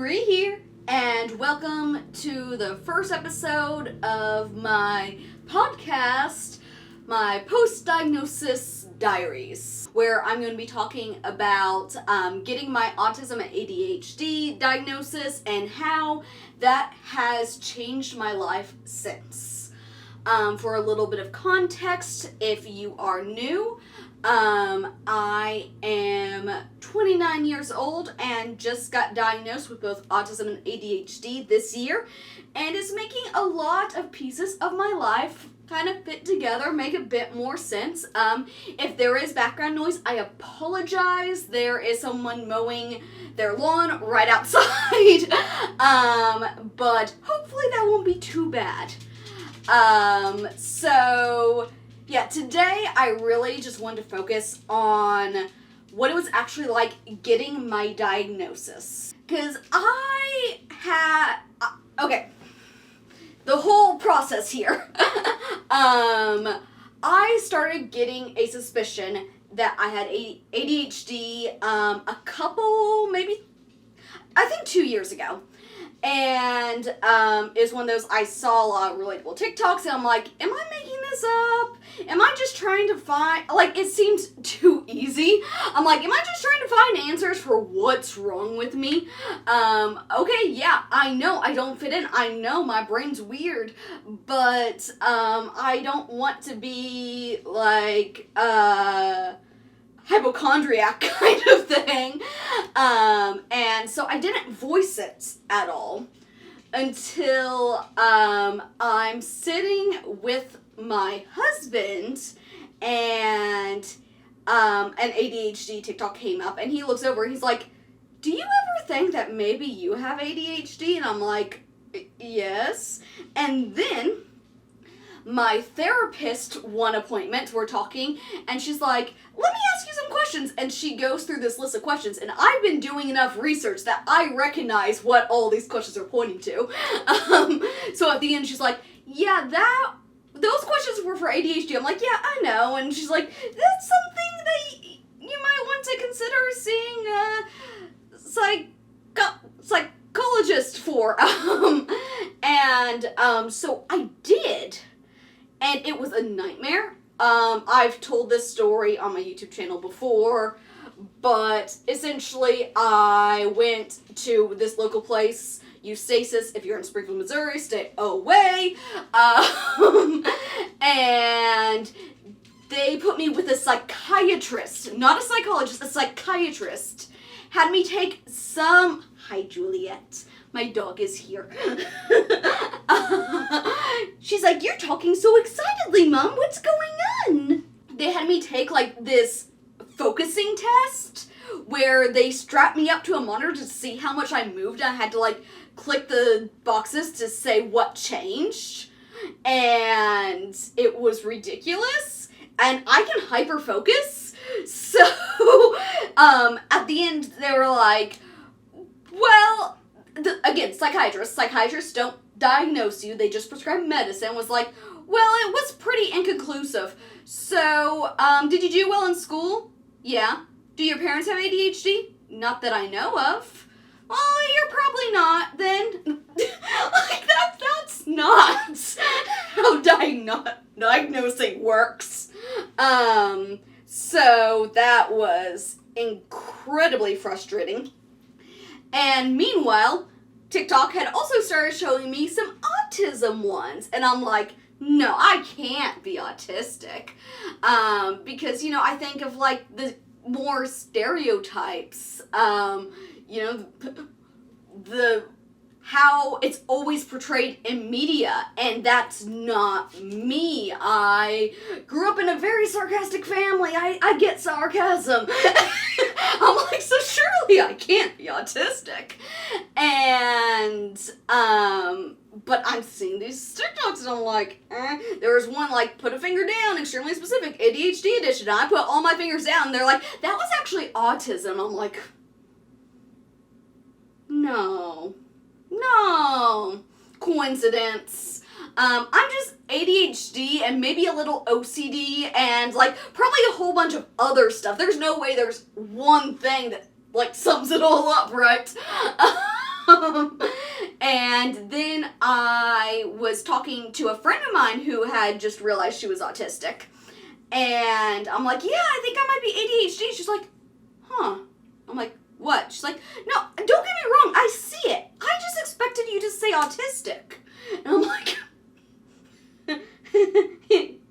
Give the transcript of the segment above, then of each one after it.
Bree here, and welcome to the first episode of my podcast, my post-diagnosis Diaries, where I'm going to be talking about getting my autism and ADHD diagnosis and how that has changed my life since. For a little bit of context, if you are new, I am 29 years old and just got diagnosed with both autism and ADHD this year, and is making a lot of pieces of my life kind of fit together, make a bit more sense. If there is background noise, I apologize. There is someone mowing their lawn right outside, but hopefully that won't be too bad. Yeah, today I really just wanted to focus on what it was actually like getting my diagnosis. Because the whole process here. I started getting a suspicion that I had ADHD a couple, maybe, I think 2 years ago. And it was one of those, I saw a lot of relatable TikToks, and I'm like, am I making this up? Am I just trying to find, it seems too easy. I'm like, am I just trying to find answers for what's wrong with me? Okay, yeah, I know I don't fit in. I know my brain's weird, but I don't want to be hypochondriac kind of thing. And so I didn't voice it at all until I'm sitting with my husband and an ADHD TikTok came up, and he looks over and he's like, do you ever think that maybe you have ADHD? And I'm like, yes. And then my therapist, one appointment, we're talking, and she's like, let me ask you some questions. And she goes through this list of questions, and I've been doing enough research that I recognize what all these questions are pointing to. So at the end, she's like, yeah, those questions were for ADHD. I'm like, yeah, I know. And she's like, that's something that you might want to consider seeing a psychologist for. So I did. And it was a nightmare. I've told this story on my YouTube channel before, but essentially I went to this local place, Eustasis. If you're in Springfield, Missouri, stay away. And they put me with a psychiatrist, not a psychologist, a psychiatrist. Had me take some, hi Juliet, my dog is here. She's like, you're talking so excitedly, Mom. What's going on? They had me take this focusing test where they strapped me up to a monitor to see how much I moved. I had to click the boxes to say what changed. And it was ridiculous. And I can hyper focus. So at the end they were like, well, again, psychiatrists don't diagnose you, they just prescribe medicine. Was like, well, it was pretty inconclusive. So, did you do well in school? Yeah. Do your parents have ADHD? Not that I know of. Well, you're probably not, then. That's not how diagnosing works. So that was incredibly frustrating. And meanwhile, TikTok had also started showing me some autism ones. And I'm like, no, I can't be autistic. Because, I think of the more stereotypes, how it's always portrayed in media, and that's not me. I grew up in a very sarcastic family. I get sarcasm. I'm like, so surely I can't be autistic. And, but I'm seeing these TikToks and I'm like, There was one put a finger down, extremely specific, ADHD edition. And I put all my fingers down and they're like, that was actually autism. I'm like, no, coincidence. I'm just ADHD and maybe a little OCD and probably a whole bunch of other stuff. There's no way there's one thing that sums it all up, right? And then I was talking to a friend of mine who had just realized she was autistic. And I'm like, yeah, I think I might be ADHD. She's like, huh. I'm like, what? She's like, no, don't get me wrong, I see it. I just expected you to say autistic. And I'm like,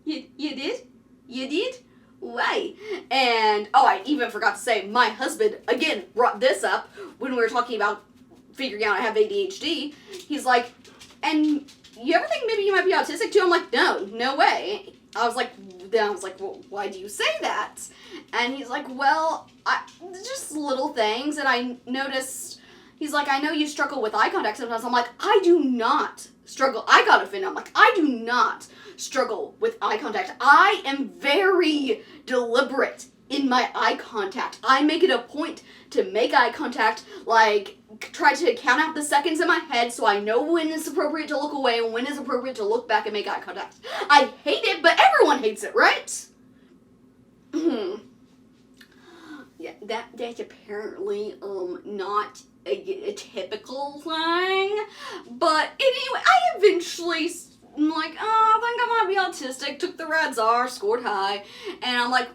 you did? You did? Why? And, oh, I even forgot to say, my husband, again, brought this up when we were talking about figuring out I have ADHD. He's like, and you ever think maybe you might be autistic too? I'm like, no way. I was like, well, why do you say that? And he's like, well, just little things. And I noticed, he's like, I know you struggle with eye contact sometimes. I'm like, I do not struggle. I got offended. I'm like, I do not struggle with eye contact. I am very deliberate in my eye contact. I make it a point to make eye contact, like, try to count out the seconds in my head so I know when it's appropriate to look away and when it's appropriate to look back and make eye contact. I hate it, but everyone hates it, right? Yeah, that's apparently not a typical thing. But anyway, I eventually, I'm like, oh, I think I might be autistic. Took the Radzar, scored high, and I'm like,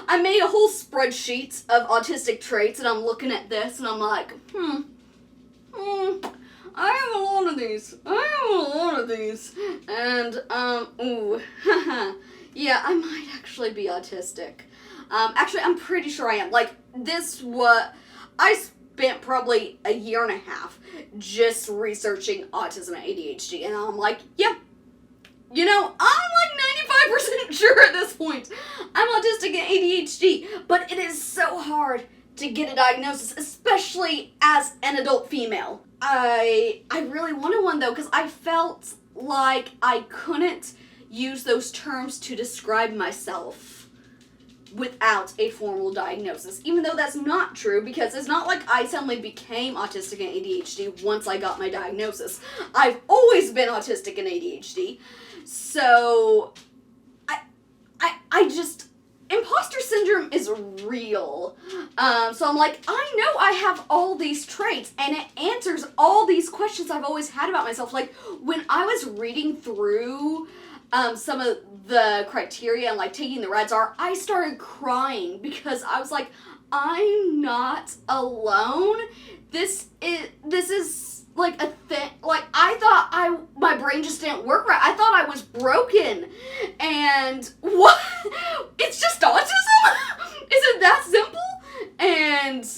I made a whole spreadsheet of autistic traits, and I'm looking at this, and I'm like, I have a lot of these. And, yeah, I might actually be autistic. Actually, I'm pretty sure I am. Like, I spent probably a year and a half just researching autism and ADHD, and I'm like, yeah, you know, I'm like 95% sure at this point I'm autistic and ADHD, but it is so hard to get a diagnosis, especially as an adult female. I really wanted one, though, because I felt like I couldn't use those terms to describe myself without a formal diagnosis, even though that's not true, because it's not like I suddenly became autistic and ADHD once I got my diagnosis. I've always been autistic and ADHD, so I just, imposter syndrome is real. So I'm like, I know I have all these traits, and it answers all these questions I've always had about myself. Like, when I was reading through some of the criteria and like taking the Radzar, I started crying because I was like, I'm not alone. This is like a thing. Like, I thought my brain just didn't work right. I thought I was broken. And what? It's just autism? Is it that simple? And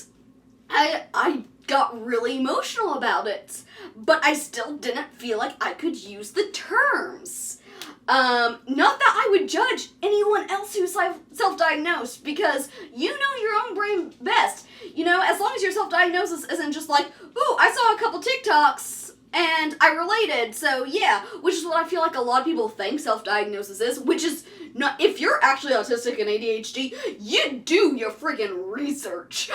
I got really emotional about it, but I still didn't feel like I could use the terms. Not that I would judge anyone else who's self-diagnosed, because you know your own brain best. You know, as long as your self-diagnosis isn't just like, ooh, I saw a couple TikToks and I related, so yeah, which is what I feel like a lot of people think self-diagnosis is, which is not. If you're actually autistic and ADHD, you do your friggin' research.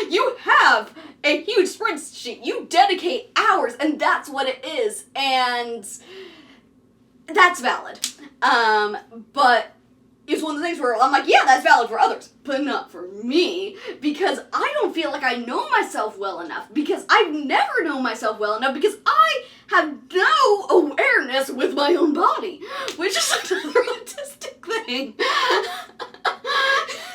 You have a huge spreadsheet. You dedicate hours, and that's what it is, and that's valid. But it's one of the things where I'm like, yeah, that's valid for others, but not for me, because I don't feel like I know myself well enough, because I've never known myself well enough, because I have no awareness with my own body, which is another autistic thing.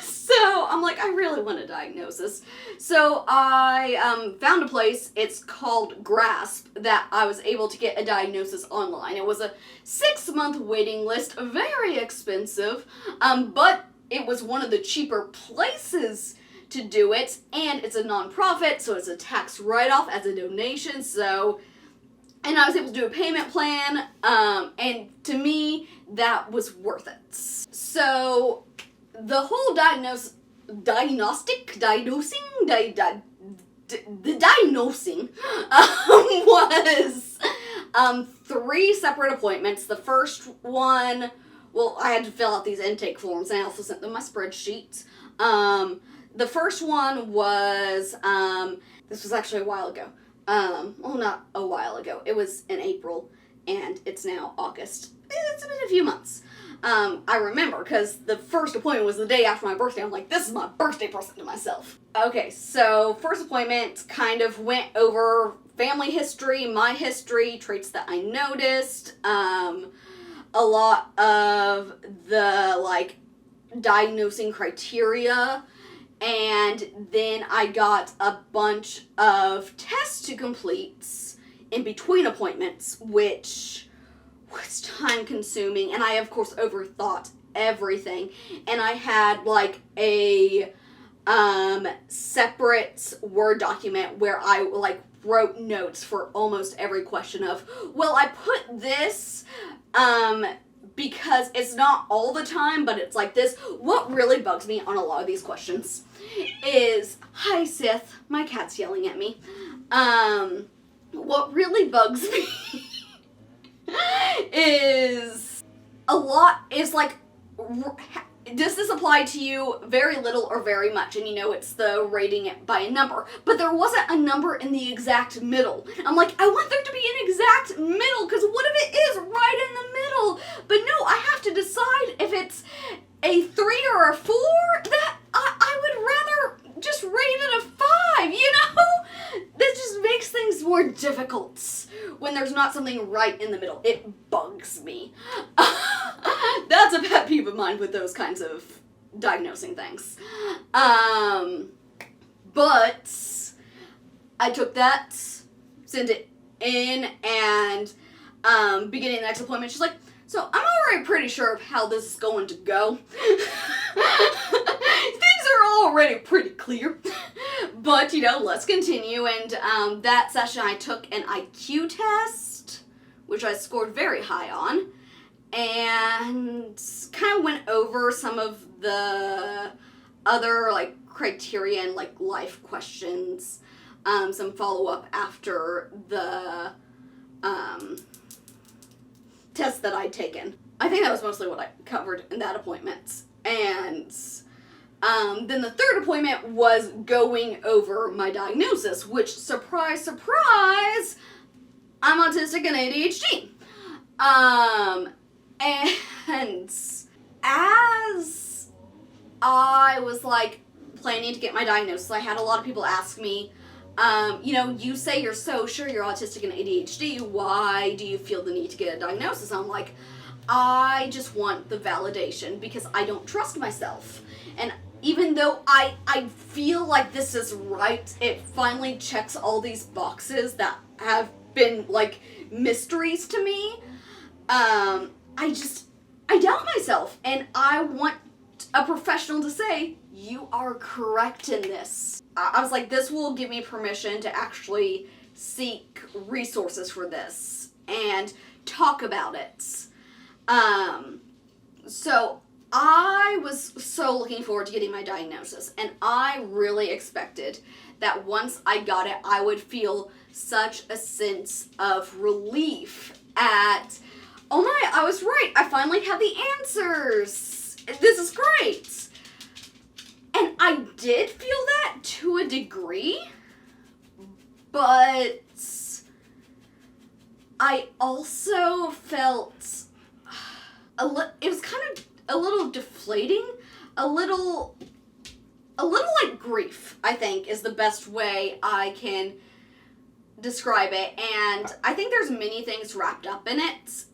So I'm like, I really want a diagnosis. So I found a place, it's called Grasp, that I was able to get a diagnosis online. It was a 6-month waiting list, very expensive, but it was one of the cheaper places to do it, and it's a nonprofit, so it's a tax write-off as a donation, so, and I was able to do a payment plan, and to me, that was worth it. So the whole diagnosing was 3 separate appointments. The first one, well, I had to fill out these intake forms, and I also sent them my spreadsheets. The first one was, this was actually a while ago. Well, not a while ago. It was in April, and it's now August. It's been a few months. I remember, because the first appointment was the day after my birthday. I'm like, this is my birthday present to myself. Okay, so first appointment kind of went over family history, my history, traits that I noticed, a lot of the, like, diagnosing criteria, and then I got a bunch of tests to complete in between appointments, which was time consuming, and I of course overthought everything, and I had like a separate Word document where I like wrote notes for almost every question of, well, I put this because it's not all the time, but it's like this. What really bugs me on a lot of these questions is, hi Sith, my cat's yelling at me. What really bugs me is a lot is like, does this apply to you? Very little or very much? And you know, it's the rating it by a number. But there wasn't a number in the exact middle. I'm like, I want there to be an exact middle, because what if it is right in the middle? But no, I have to decide if it's a 3 or a 4. That I would rather just rate it a 5, you know? This just makes things more difficult when there's not something right in the middle. It bugs me. That's a pet peeve of mine with those kinds of diagnosing things. But I took that, sent it in, and beginning the next appointment, she's like, so I'm already pretty sure of how this is going to go. Things are already pretty clear. But, you know, let's continue. And that session I took an IQ test, which I scored very high on, and kind of went over some of the other, like, criteria and, like, life questions, some follow-up after the test that I'd taken. I think that was mostly what I covered in that appointment. And then the third appointment was going over my diagnosis, which, surprise, surprise, I'm autistic and ADHD. And as I was, like, planning to get my diagnosis, I had a lot of people ask me, you know, you say you're so sure you're autistic and ADHD, why do you feel the need to get a diagnosis? I'm like, I just want the validation because I don't trust myself. And even though I feel like this is right, it finally checks all these boxes that have been, like, mysteries to me. I doubt myself, and I want a professional to say, you are correct in this. I was like, this will give me permission to actually seek resources for this and talk about it. So I was so looking forward to getting my diagnosis, and I really expected that once I got it, I would feel such a sense of relief at, oh my, I was right, I finally have the answers. This is great. And I did feel that to a degree, but I also felt it was kind of a little deflating, a little like grief, I think, is the best way I can describe it. And I think there's many things wrapped up in it.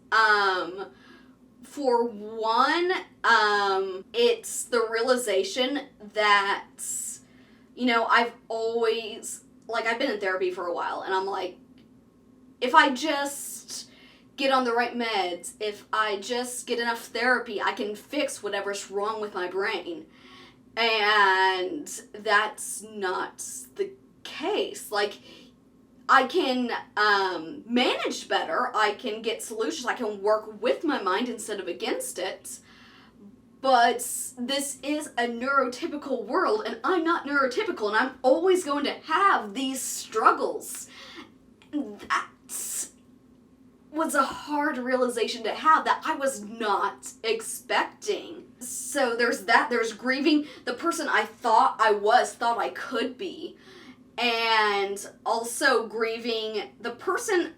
For one, it's the realization that, you know, I've always, like, I've been in therapy for a while, and I'm like, if I just get on the right meds, if I just get enough therapy, I can fix whatever's wrong with my brain. And that's not the case. Like, I can manage better, I can get solutions, I can work with my mind instead of against it, but this is a neurotypical world, and I'm not neurotypical, and I'm always going to have these struggles. That was a hard realization to have that I was not expecting. So there's that, there's grieving the person I thought I was, thought I could be, and also grieving the person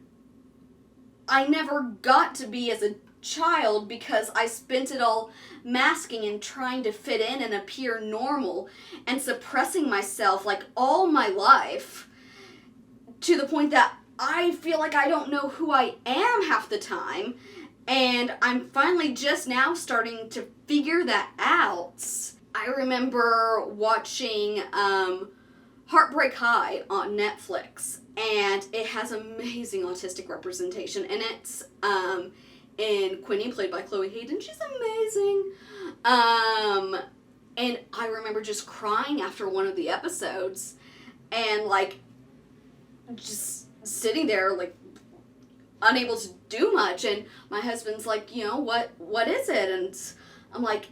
I never got to be as a child because I spent it all masking and trying to fit in and appear normal and suppressing myself like all my life to the point that I feel like I don't know who I am half the time, and I'm finally just now starting to figure that out. I remember watching Heartbreak High on Netflix, and it has amazing autistic representation in it. And Quinny, played by Chloe Hayden, she's amazing. And I remember just crying after one of the episodes, and like just sitting there like unable to do much. And my husband's like, you know, what is it? And I'm like,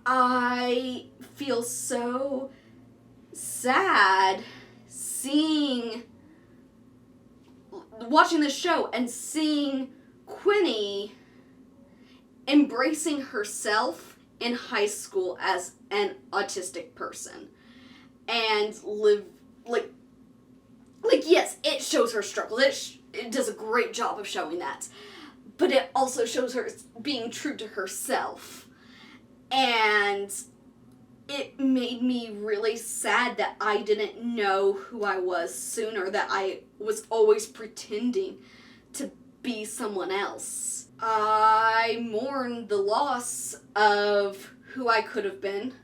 I feel so sad watching this show and seeing Quinny embracing herself in high school as an autistic person and live like yes, it shows her struggles. It does a great job of showing that, but it also shows her being true to herself. And it made me really sad that I didn't know who I was sooner, that I was always pretending to be someone else. I mourn the loss of who I could have been.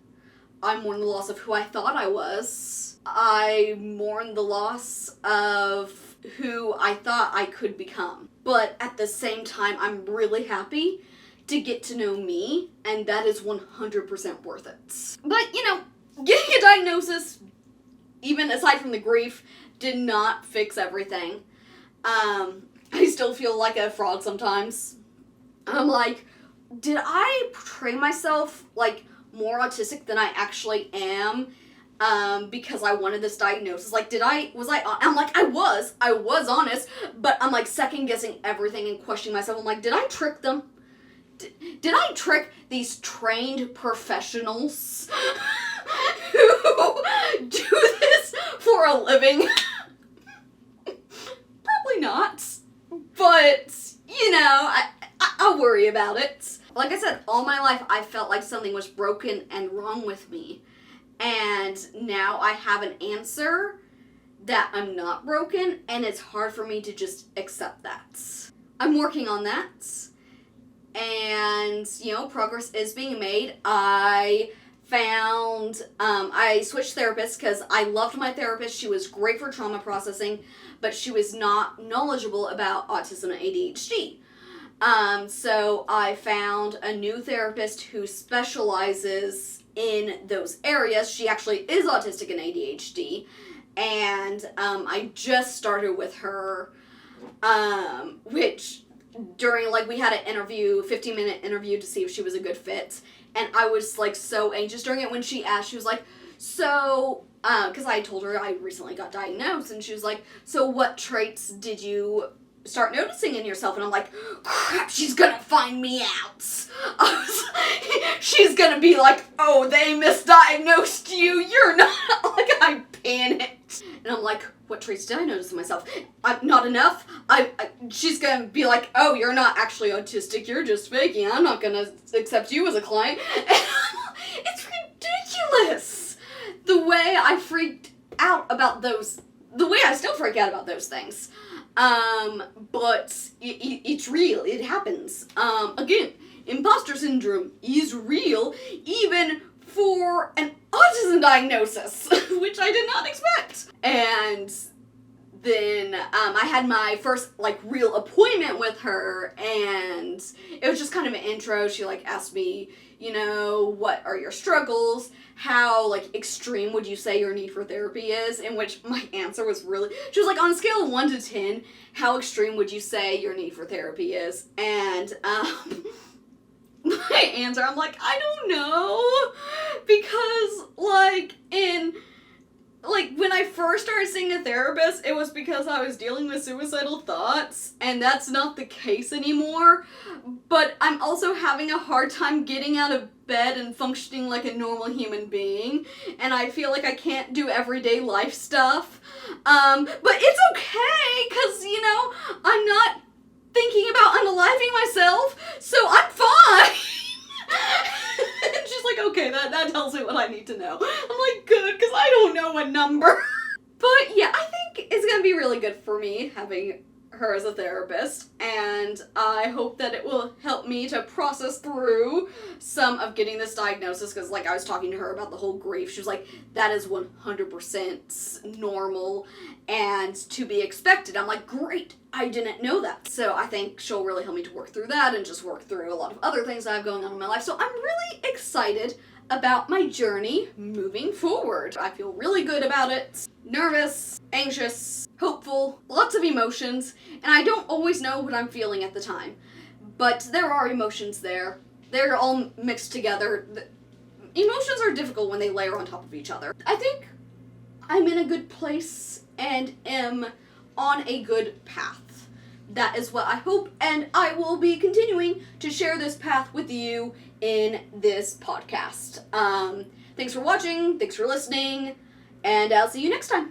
I mourn the loss of who I thought I was. I mourn the loss of who I thought I could become. But at the same time, I'm really happy to get to know me, and that is 100% worth it. But, you know, getting a diagnosis, even aside from the grief, did not fix everything. I still feel like a fraud sometimes. I'm like, did I portray myself like more autistic than I actually am? Because I wanted this diagnosis. Like, I'm like, I was honest, but I'm like second guessing everything and questioning myself. I'm like, did I trick them? Did I trick these trained professionals who do this for a living? Probably not. But, you know, I'll worry about it. Like I said, all my life I felt like something was broken and wrong with me. And now I have an answer that I'm not broken, and it's hard for me to just accept that. I'm working on that. And, you know, progress is being made. I switched therapists because I loved my therapist. She was great for trauma processing, but she was not knowledgeable about autism and ADHD. So I found a new therapist who specializes in those areas. She actually is autistic and ADHD, and I just started with her, which during, like, we had an interview, 15-minute interview to see if she was a good fit, and I was, like, so anxious during it. When she asked, she was like, so, because I told her I recently got diagnosed, and she was like, so what traits did you start noticing in yourself? And I'm like, crap, she's gonna find me out. She's gonna be like, oh, they misdiagnosed you, you're not, like, I panicked. And I'm like, what traits did I notice in myself? Not enough. She's gonna be like, oh, you're not actually autistic, you're just faking. I'm not gonna accept you as a client. It's ridiculous. The way I freaked out about those, the way I still freak out about those things. But it's real, it happens. Again, imposter syndrome is real, even for an autism diagnosis, which I did not expect. And then, I had my first, like, real appointment with her, and it was just kind of an intro. She, like, asked me, you know, what are your struggles? How, like, extreme would you say your need for therapy is? In which my answer was really, she was like, on a scale of 1 to 10, how extreme would you say your need for therapy is? And, my answer, I'm like, I don't know, because, when I first started seeing a therapist, it was because I was dealing with suicidal thoughts, and that's not the case anymore, but I'm also having a hard time getting out of bed and functioning like a normal human being, and I feel like I can't do everyday life stuff, but it's okay, because, you know, I'm not thinking about unaliving myself, so I'm fine. And she's like, okay, that tells me what I need to know. I'm like, good, because I don't know a number. But yeah, I think it's gonna be really good for me having her as a therapist, and I hope that it will help me to process through some of getting this diagnosis, because like I was talking to her about the whole grief, she was like, that is 100% normal and to be expected. I'm like, great, I didn't know that. So I think she'll really help me to work through that and just work through a lot of other things I have going on in my life. So I'm really excited about my journey moving forward. I feel really good about it. Nervous, anxious, hopeful, lots of emotions, and I don't always know what I'm feeling at the time. But there are emotions there. They're all mixed together. Emotions are difficult when they layer on top of each other. I think I'm in a good place and am on a good path. That is what I hope, and I will be continuing to share this path with you in this podcast. Thanks for watching, thanks for listening, and I'll see you next time.